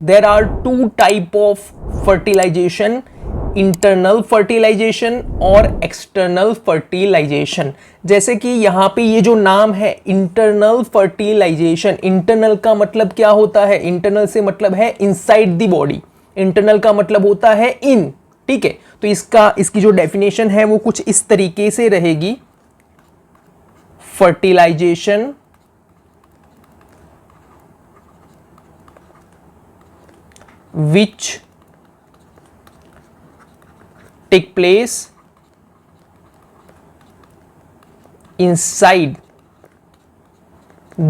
there are two type of fertilization, internal fertilization और external fertilization। जैसे कि यहाँ पे ये जो नाम है internal fertilization, internal का मतलब क्या होता है? internal से मतलब है inside the body, internal का मतलब होता है in, ठीक है। तो इसकी जो डेफिनेशन है वो कुछ इस तरीके से रहेगी, fertilization which take place inside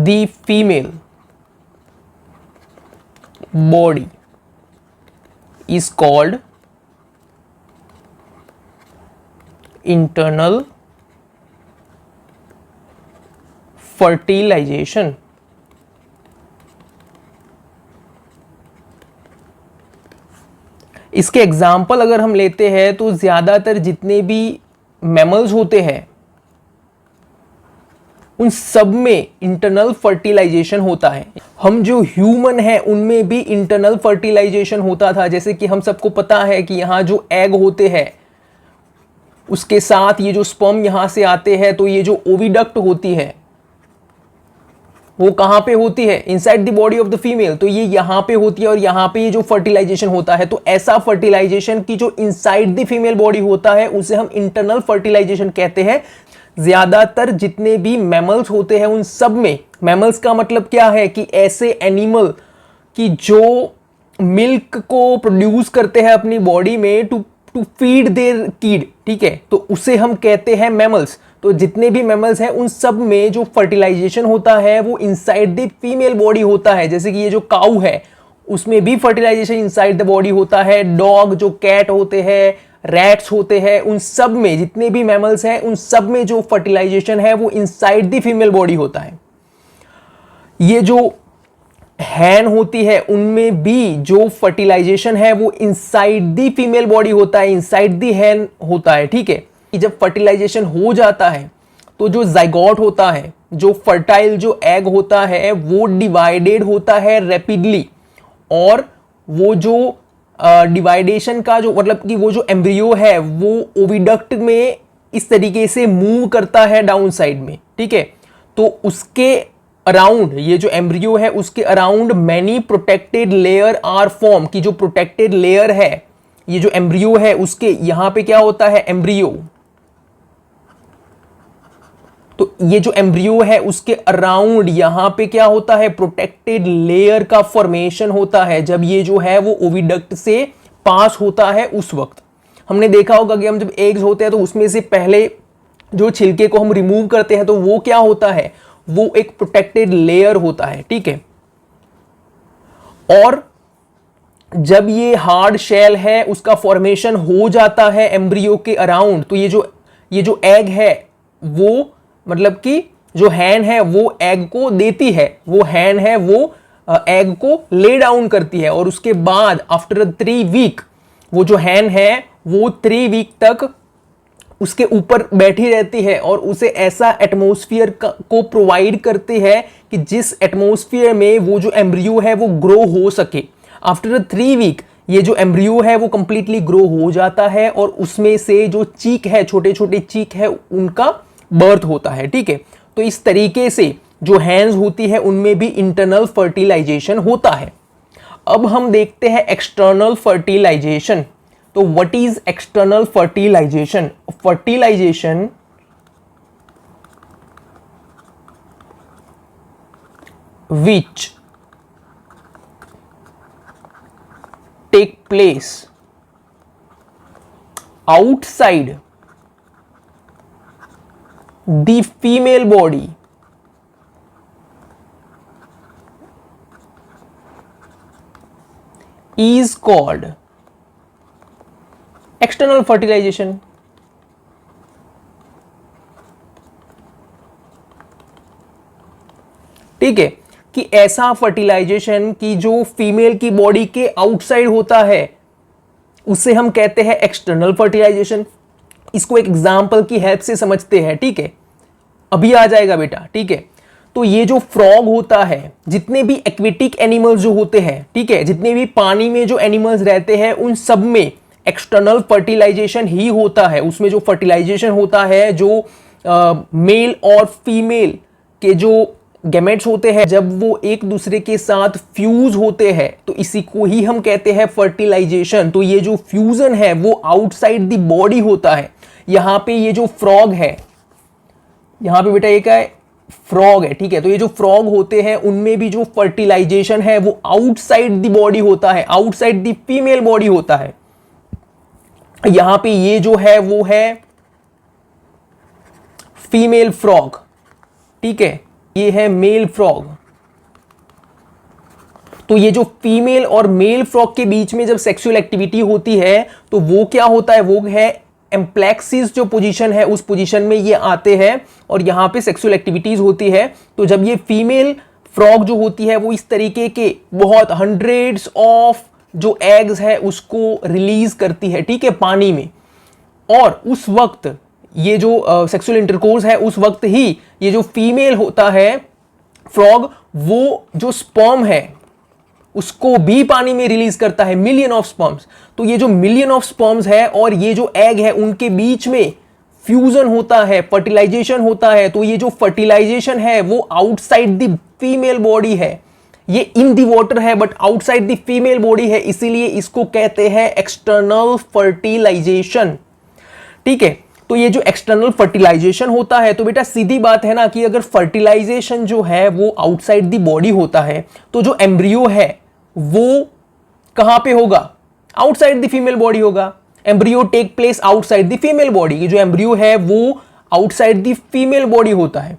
the female body is called internal fertilization। इसके एग्जाम्पल अगर हम लेते हैं तो ज्यादातर जितने भी मैमल्स होते हैं उन सब में इंटरनल फर्टिलाइजेशन होता है। हम जो ह्यूमन है उनमें भी इंटरनल फर्टिलाइजेशन होता था। जैसे कि हम सबको पता है कि यहाँ जो एग होते हैं उसके साथ ये जो स्पर्म यहाँ से आते हैं, तो ये जो ओविडक्ट होती है वो कहाँ पे होती है? Inside the body of the female. तो ये यहाँ पे होती है और यहाँ पे ये जो फर्टिलाइजेशन होता है, तो ऐसा फर्टिलाइजेशन की जो इनसाइड द फीमेल बॉडी होता है उसे हम इंटरनल फर्टिलाइजेशन कहते हैं। ज्यादातर जितने भी मैमल्स होते हैं उन सब में, मैमल्स का मतलब क्या है कि ऐसे एनिमल की जो मिल्क को प्रोड्यूस करते हैं अपनी बॉडी में टू फीड देयर किड, ठीक है, तो उसे हम कहते हैं मैमल्स। तो जितने भी मैमल्स हैं उन सब में जो फर्टिलाइजेशन होता है वो इनसाइड द फीमेल बॉडी होता है। जैसे कि ये जो काऊ है उसमें भी फर्टिलाइजेशन इनसाइड द बॉडी होता है। डॉग, जो कैट होते हैं, रैट्स होते हैं, उन सब में जितने भी मैमल्स हैं उन सब में जो फर्टिलाइजेशन है वो इनसाइड द फीमेल बॉडी होता है। ये जो हैन होती है उनमें भी जो फर्टिलाइजेशन है वो इनसाइड द फीमेल बॉडी होता है, इनसाइड द हैन होता है, ठीक है। जब फर्टिलाइजेशन हो जाता है तो जो जाइगोट होता है, जो फर्टाइल जो एग होता है वो डिवाइडेड होता है रैपिडली, और वो जो डिवाइडेशन का जो मतलब कि वो जो एम्ब्रियो है वो ओविडक्ट में इस तरीके से मूव करता है डाउन साइड में, ठीक है। तो उसके अराउंड, ये जो एम्ब्रियो है उसके around many protected layer are form, की जो प्रोटेक्टेड लेयर है, ये जो एम्ब्रियो है उसके यहां पे क्या होता है? एम्ब्रियो। तो ये जो एम्ब्रियो है उसके अराउंड यहां पे क्या होता है? प्रोटेक्टेड लेयर का फॉर्मेशन होता है जब ये जो है वो ओविडक्ट से पास होता है। उस वक्त हमने देखा होगा कि हम जब एग्स होते हैं तो उसमें से पहले जो छिलके को हम रिमूव करते हैं तो वो क्या होता है? वो एक प्रोटेक्टेड लेयर होता है, ठीक है। और जब ये हार्ड शेल है उसका फॉर्मेशन हो जाता है एम्ब्रियो के अराउंड, तो ये जो एग है वो मतलब कि जो हैन है वो एग को देती है, वो हैन है वो एग को ले डाउन करती है, और उसके बाद आफ्टर 3 वीक वो जो हैन है वो 3 वीक तक उसके ऊपर बैठी रहती है और उसे ऐसा एटमॉस्फेयर को प्रोवाइड करती है कि जिस एटमॉस्फेयर में वो जो एम्ब्रियो है वो ग्रो हो सके। आफ्टर 3 वीक ये जो एम्ब्रियो है वो कंप्लीटली ग्रो हो जाता है और उसमें से जो चीक है, छोटे छोटे चीक है, उनका बर्थ होता है, ठीक है। तो इस तरीके से जो हैंस होती है उनमें भी इंटरनल फर्टिलाइजेशन होता है। अब हम देखते हैं एक्सटर्नल फर्टिलाइजेशन। तो what is external fertilisation? Fertilisation which take place outside the female body is called external fertilization। ठीक है, कि ऐसा फर्टिलाइजेशन की जो फीमेल की बॉडी के आउटसाइड होता है उसे हम कहते हैं एक्सटर्नल फर्टिलाइजेशन। इसको एक एग्जांपल की हेल्प से समझते हैं, ठीक है, अभी आ जाएगा बेटा, ठीक है। तो ये जो फ्रॉग होता है, जितने भी एक्वेटिक एनिमल्स जो होते हैं, ठीक है, जितने भी पानी में जो एनिमल्स रहते हैं उन सब में एक्सटर्नल फर्टिलाइजेशन ही होता है। उसमें जो फर्टिलाइजेशन होता है, जो मेल और फीमेल के जो गैमेट्स होते हैं, जब वो एक दूसरे के साथ फ्यूज होते हैं, तो इसी को ही हम कहते हैं फर्टिलाइजेशन। तो ये जो फ्यूजन है वो आउटसाइड द बॉडी होता है। यहां पे ये जो फ्रॉग है, यहां पे बेटा एक है फ्रॉग है, ठीक है। तो ये जो फ्रॉग होते हैं उनमें भी जो फर्टिलाइजेशन है वो आउटसाइड द बॉडी होता है, आउटसाइड द फीमेल बॉडी होता है। यहां पे ये जो है वो है फीमेल फ्रॉग, ठीक है, ये है मेल फ्रॉग। तो ये जो फीमेल और मेल फ्रॉग के बीच में जब सेक्सुअल एक्टिविटी होती है तो वो क्या होता है, वो है एम्प्लेक्सिस जो पोजीशन है, उस पोजीशन में ये आते हैं और यहां पे सेक्सुअल एक्टिविटीज होती है। तो जब ये फीमेल फ्रॉग जो होती है वो इस तरीके के बहुत हंड्रेड्स ऑफ जो एग्स है उसको रिलीज करती है, ठीक है, पानी में। और उस वक्त ये जो सेक्सुअल इंटरकोर्स है उस वक्त ही ये जो फीमेल होता है फ्रॉग, वो जो स्पर्म है उसको भी पानी में रिलीज करता है, मिलियन ऑफ स्पर्म्स। तो ये जो मिलियन ऑफ स्पर्म्स है और ये जो एग है उनके बीच में फ्यूजन होता है, फर्टिलाइजेशन होता है। तो ये जो फर्टिलाइजेशन है वो आउटसाइड द फीमेल बॉडी है, ये इन दी वाटर है but outside the female body है, इसीलिए इसको कहते हैं एक्सटर्नल फर्टिलाइजेशन, ठीक है। तो ये जो एक्सटर्नल फर्टिलाइजेशन होता है, तो बेटा सीधी बात है ना कि अगर फर्टिलाइजेशन जो है वो आउटसाइड द बॉडी होता है तो जो एम्ब्रियो है वो कहां पे होगा, आउटसाइड द फीमेल बॉडी होगा। Embryo take place outside the female body, ये जो एम्ब्रियो है वो आउटसाइड द फीमेल बॉडी होता है।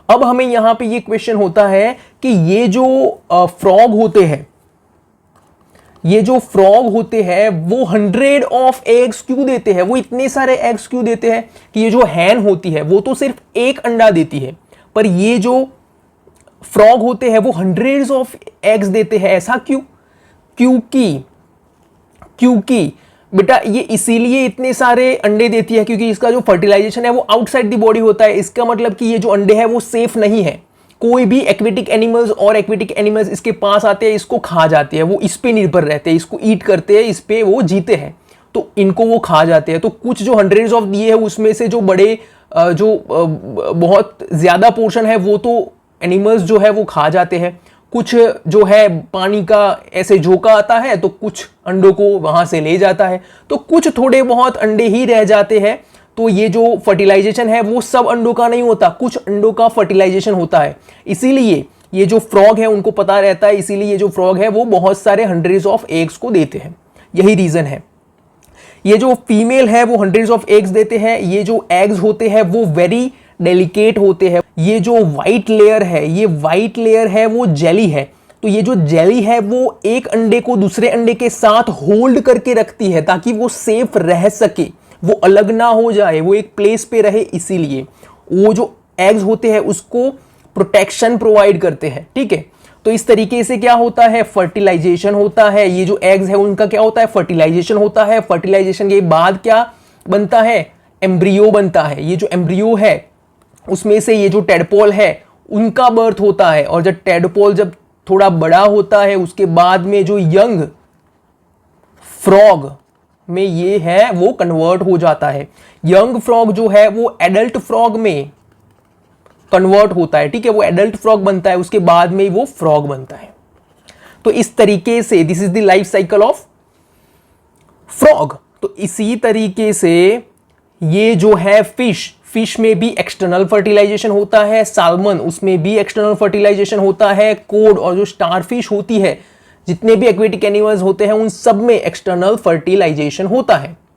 अब हमें यहां पे ये क्वेश्चन होता है कि ये जो फ्रॉग होते हैं, ये जो फ्रॉग होते हैं वो 100 ऑफ एग्स क्यों देते हैं, वो इतने सारे एग्स क्यों देते हैं कि ये जो हैन होती है वो तो सिर्फ एक अंडा देती है, पर ये जो फ्रॉग होते हैं वो 100 ऑफ एग्स देते हैं। ऐसा क्यों? क्योंकि बेटा ये इसीलिए इतने सारे अंडे देती है क्योंकि इसका जो फर्टिलाइजेशन है वो आउटसाइड द बॉडी होता है। इसका मतलब कि ये जो अंडे हैं वो सेफ नहीं है। कोई भी एक्वेटिक एनिमल्स इसके पास आते हैं, इसको खा जाते हैं, वो इस पे निर्भर रहते हैं, इसको ईट करते हैं, इस पे वो जीते हैं, तो इनको वो खा जाते हैं। तो कुछ जो 100 ऑफ दिए हैं उसमें से जो बड़े बहुत ज्यादा पोर्शन है वो तो एनिमल्स जो है वो खा जाते हैं। कुछ जो है पानी का ऐसे झोंका आता है तो कुछ अंडों को वहां से ले जाता है, तो कुछ थोड़े बहुत अंडे ही रह जाते हैं। तो ये जो फर्टिलाइजेशन है वो सब अंडों का नहीं होता, कुछ अंडों का फर्टिलाइजेशन होता है। इसीलिए ये जो फ्रॉग है उनको पता रहता है, इसीलिए ये जो फ्रॉग है वो बहुत सारे 100 ऑफ एग्स को देते हैं, यही रीजन है। ये जो फीमेल है वो 100 ऑफ एग्स देते हैं। ये जो एग्स होते हैं वो वेरी डेलिकेट होते हैं। ये जो व्हाइट लेयर है, ये व्हाइट लेयर है वो जेली है। तो ये जो जेली है वो एक अंडे को दूसरे अंडे के साथ होल्ड करके रखती है ताकि वो सेफ रह सके, वो अलग ना हो जाए, वो एक प्लेस पे रहे। इसीलिए वो जो एग्स होते हैं उसको प्रोटेक्शन प्रोवाइड करते हैं, ठीक है। तो इस तरीके से क्या होता है, फर्टिलाइजेशन होता है। ये जो एग्स है उनका क्या होता है, फर्टिलाइजेशन होता है। फर्टिलाइजेशन के बाद क्या बनता है, एम्ब्रियो बनता है। ये जो एम्ब्रियो है उसमें से ये जो टेडपोल है उनका बर्थ होता है, और जब टेडपोल जब थोड़ा बड़ा होता है उसके बाद में जो यंग फ्रॉग में ये है वो कन्वर्ट हो जाता है। यंग फ्रॉग जो है वो एडल्ट फ्रॉग में कन्वर्ट होता है, ठीक है, वो एडल्ट फ्रॉग बनता है, उसके बाद में वो फ्रॉग बनता है। तो इस तरीके से this is the life cycle of frog. तो इसी तरीके से ये जो है फिश में भी एक्सटर्नल फर्टिलाइजेशन होता है। साल्मन, उसमें भी एक्सटर्नल फर्टिलाइजेशन होता है। कोड और जो स्टारफिश होती है, जितने भी एक्वेटिक एनिमल्स होते हैं उन सब में एक्सटर्नल फर्टिलाइजेशन होता है।